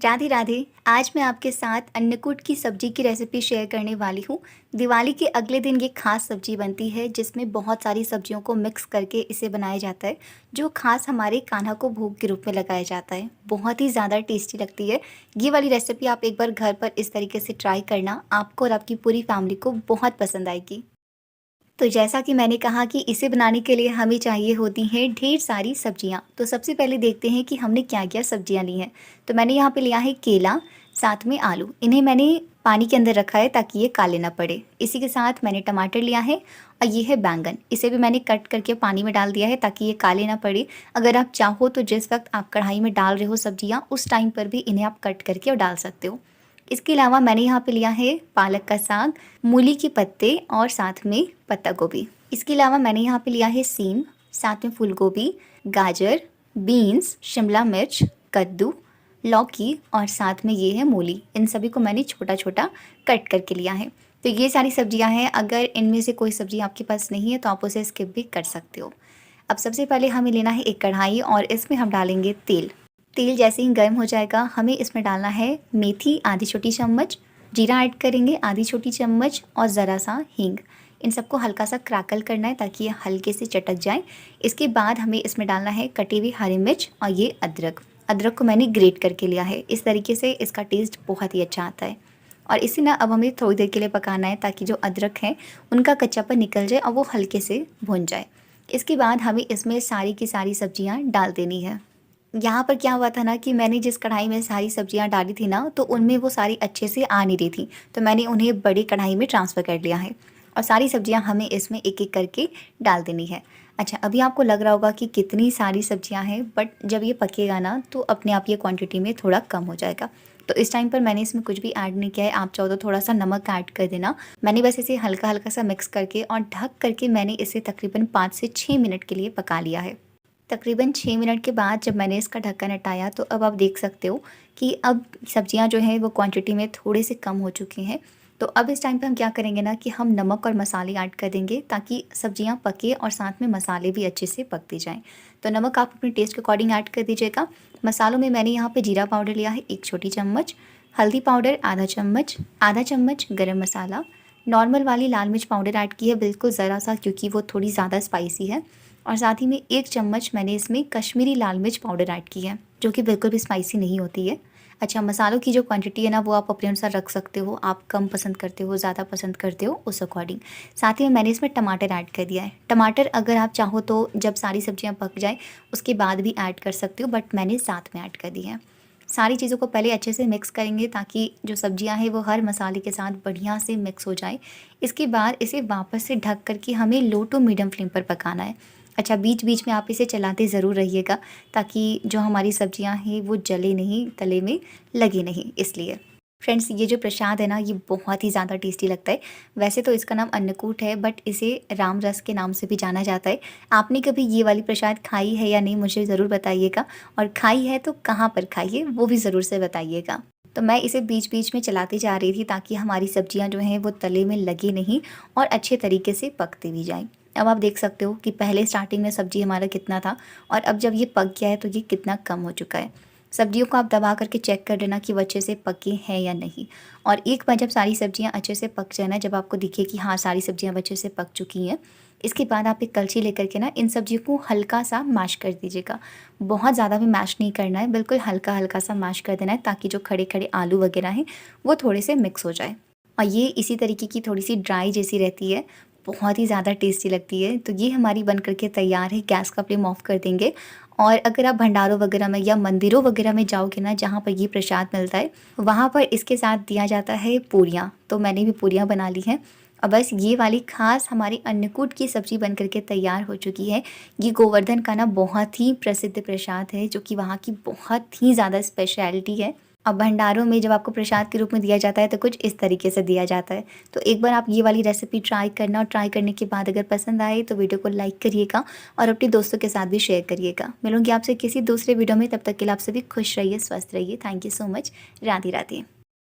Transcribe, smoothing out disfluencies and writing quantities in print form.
राधे राधे। आज मैं आपके साथ अन्नकूट की सब्जी की रेसिपी शेयर करने वाली हूँ। दिवाली के अगले दिन ये खास सब्जी बनती है जिसमें बहुत सारी सब्जियों को मिक्स करके इसे बनाया जाता है, जो खास हमारे कान्हा को भोग के रूप में लगाया जाता है। बहुत ही ज़्यादा टेस्टी लगती है। ये वाली रेसिपी आप एक बार घर पर इस तरीके से ट्राई करना, आपको और आपकी पूरी फैमिली को बहुत पसंद आएगी। तो जैसा कि मैंने कहा कि इसे बनाने के लिए हमें चाहिए होती हैं ढेर सारी सब्जियां। तो सबसे पहले देखते हैं कि हमने क्या-क्या सब्जियां ली हैं। तो मैंने यहाँ पे लिया है केला, साथ में आलू। इन्हें मैंने पानी के अंदर रखा है ताकि ये काले ना पड़े। इसी के साथ मैंने टमाटर लिया है और ये है बैंगन। इसे भी मैंने कट करके पानी में डाल दिया है ताकि ये काले ना पड़े। अगर आप चाहो तो जिस वक्त आप कढ़ाई में डाल रहे हो सब्जियाँ, उस टाइम पर भी इन्हें आप कट करके और डाल सकते हो। इसके अलावा मैंने यहाँ पे लिया है पालक का साग, मूली के पत्ते और साथ में पत्ता गोभी। इसके अलावा मैंने यहाँ पे लिया है सीम, साथ में फूल गोभी, गाजर, बीन्स, शिमला मिर्च, कद्दू, लौकी और साथ में ये है मूली। इन सभी को मैंने छोटा छोटा कट करके लिया है। तो ये सारी सब्जियां हैं। अगर इनमें से कोई सब्जी आपके पास नहीं है तो आप उसे स्किप भी कर सकते हो। अब सबसे पहले हमें लेना है एक कढ़ाई और इसमें हम डालेंगे तेल। तेल जैसे ही गर्म हो जाएगा हमें इसमें डालना है मेथी आधी छोटी चम्मच, जीरा ऐड करेंगे आधी छोटी चम्मच और ज़रा सा हींग। इन सबको हल्का सा क्रैकल करना है ताकि ये हल्के से चटक जाए। इसके बाद हमें इसमें डालना है कटी हुई हरी मिर्च और ये अदरक। अदरक को मैंने ग्रेट करके लिया है। इस तरीके से इसका टेस्ट बहुत ही अच्छा आता है। और इसी ना अब हमें थोड़ी देर के लिए पकाना है ताकि जो अदरक है उनका कच्चापन निकल जाए और वो हल्के से भुन जाए। इसके बाद हमें इसमें सारी की सारी सब्जियां डाल देनी है। यहाँ पर क्या हुआ था ना कि मैंने जिस कढ़ाई में सारी सब्जियाँ डाली थी ना, तो उनमें वो सारी अच्छे से आ नहीं रही थी। तो मैंने उन्हें बड़ी कढ़ाई में ट्रांसफ़र कर लिया है और सारी सब्जियाँ हमें इसमें एक एक करके डाल देनी है। अच्छा, अभी आपको लग रहा होगा कि कितनी सारी सब्जियाँ हैं, बट जब ये पकेगा ना तो अपने आप ये क्वांटिटी में थोड़ा कम हो जाएगा। तो इस टाइम पर मैंने इसमें कुछ भी ऐड नहीं किया है। आप चाहो तो थोड़ा सा नमक ऐड कर देना। मैंने बस इसे हल्का हल्का सा मिक्स करके और ढक करके मैंने इसे तकरीबन 5 से 6 मिनट के लिए पका लिया है। तकरीबन 6 मिनट के बाद जब मैंने इसका ढक्कन हटाया तो अब आप देख सकते हो कि अब सब्जियां जो हैं वो क्वांटिटी में थोड़े से कम हो चुकी हैं। तो अब इस टाइम पे हम क्या करेंगे ना कि हम नमक और मसाले ऐड कर देंगे ताकि सब्जियां पके और साथ में मसाले भी अच्छे से पकते जाएं। तो नमक आप अपने टेस्ट के अकॉर्डिंग ऐड कर दीजिएगा। मसालों में मैंने यहाँ पे जीरा पाउडर लिया है 1 छोटी चम्मच, हल्दी पाउडर आधा चम्मच गरम मसाला, नॉर्मल वाली लाल मिर्च पाउडर ऐड की है बिल्कुल ज़रा सा, क्योंकि वो थोड़ी ज़्यादा स्पाइसी है। और साथ ही में 1 चम्मच मैंने इसमें कश्मीरी लाल मिर्च पाउडर ऐड की है, जो कि बिल्कुल भी स्पाइसी नहीं होती है। अच्छा, मसालों की जो क्वांटिटी है ना वो आप अपने अनुसार रख सकते हो। आप कम पसंद करते हो, ज़्यादा पसंद करते हो, उस अकॉर्डिंग। साथ ही में मैंने इसमें टमाटर ऐड कर दिया है। टमाटर अगर आप चाहो तो जब सारी सब्जियां पक जाए उसके बाद भी ऐड कर सकते हो, बट मैंने साथ में ऐड कर दी है। सारी चीज़ों को पहले अच्छे से मिक्स करेंगे ताकि जो सब्जियां हैं वो हर मसाले के साथ बढ़िया से मिक्स हो जाए। इसके बाद इसे वापस से ढक करके हमें लो टू मीडियम फ्लेम पर पकाना है। अच्छा, बीच बीच में आप इसे चलाते ज़रूर रहिएगा ताकि जो हमारी सब्जियां हैं वो जले नहीं, तले में लगे नहीं, इसलिए। फ्रेंड्स, ये जो प्रसाद है ना ये बहुत ही ज़्यादा टेस्टी लगता है। वैसे तो इसका नाम अन्नकूट है, बट इसे राम रस के नाम से भी जाना जाता है। आपने कभी ये वाली प्रसाद खाई है या नहीं, मुझे ज़रूर बताइएगा। और खाई है तो कहाँ पर खाई है वो भी ज़रूर से बताइएगा। तो मैं इसे बीच बीच में चलाती जा रही थी ताकि हमारी सब्जियां जो हैं वो तले में लगे नहीं और अच्छे तरीके से पकते भी जाएं। अब आप देख सकते हो कि पहले स्टार्टिंग में सब्जी हमारा कितना था और अब जब ये पक गया है तो ये कितना कम हो चुका है। सब्जियों को आप दबा करके चेक कर लेना कि वो अच्छे से पकी हैं या नहीं। और एक बार जब सारी सब्जियां अच्छे से पक जाए ना, जब आपको दिखे कि हाँ सारी सब्जियां अच्छे से पक चुकी हैं, इसके बाद आप एक कलछी लेकर के ना इन सब्जियों को हल्का सा मैश कर दीजिएगा। बहुत ज़्यादा भी मैश नहीं करना है, बिल्कुल हल्का हल्का सा मैश कर देना है ताकि जो खड़े खड़े आलू वगैरह हैं वो थोड़े से मिक्स हो जाए। और ये इसी तरीके की थोड़ी सी ड्राई जैसी रहती है, बहुत ही ज़्यादा टेस्टी लगती है। तो ये हमारी बन करके तैयार है। गैस का फ्लेम ऑफ कर देंगे। और अगर आप भंडारों वगैरह में या मंदिरों वगैरह में जाओगे ना, जहाँ पर ये प्रसाद मिलता है, वहाँ पर इसके साथ दिया जाता है पूरियाँ। तो मैंने भी पूरियाँ बना ली हैं। और बस ये वाली ख़ास हमारी अन्नकूट की सब्ज़ी बन करके तैयार हो चुकी है। ये गोवर्धन का ना बहुत ही प्रसिद्ध प्रसाद है, जो कि वहाँ की बहुत ही ज़्यादा स्पेशलिटी है। अब भंडारों में जब आपको प्रसाद के रूप में दिया जाता है तो कुछ इस तरीके से दिया जाता है। तो एक बार आप ये वाली रेसिपी ट्राई करना, और ट्राई करने के बाद अगर पसंद आए तो वीडियो को लाइक करिएगा और अपने दोस्तों के साथ भी शेयर करिएगा। मिलूंगी आपसे किसी दूसरे वीडियो में, तब तक के लिए आप सभी खुश रहिए, स्वस्थ रहिए। Thank you so much. Radhe Radhe.